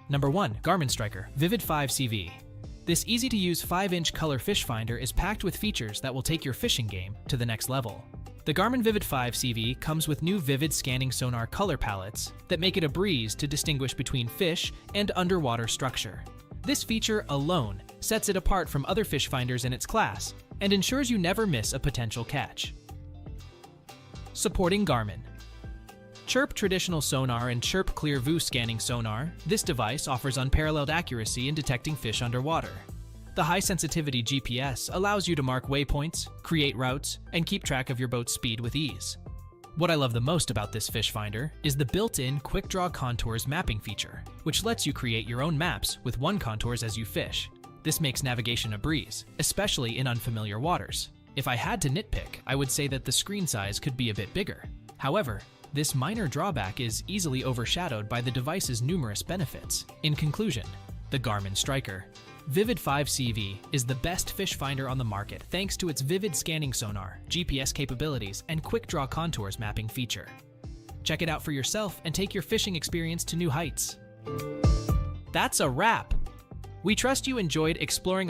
Number 1. Garmin Striker Vivid 5 CV. This easy-to-use 5-inch color fish finder is packed with features that will take your fishing game to the next level. The Garmin Vivid 5 CV comes with new vivid scanning sonar color palettes that make it a breeze to distinguish between fish and underwater structure. This feature alone sets it apart from other fish finders in its class and ensures you never miss a potential catch. Supporting Garmin. CHIRP traditional sonar and CHIRP ClearVü scanning sonar, this device offers unparalleled accuracy in detecting fish underwater. The high-sensitivity GPS allows you to mark waypoints, create routes, and keep track of your boat's speed with ease. What I love the most about this fish finder is the built-in Quick Draw Contours mapping feature, which lets you create your own maps with one contours as you fish. This makes navigation a breeze, especially in unfamiliar waters. If I had to nitpick, I would say that the screen size could be a bit bigger. However, this minor drawback is easily overshadowed by the device's numerous benefits. In conclusion, the Garmin Striker Vivid 5 CV is the best fish finder on the market thanks to its vivid scanning sonar, GPS capabilities, and quick draw contours mapping feature. Check it out for yourself and take your fishing experience to new heights. That's a wrap! We trust you enjoyed exploring our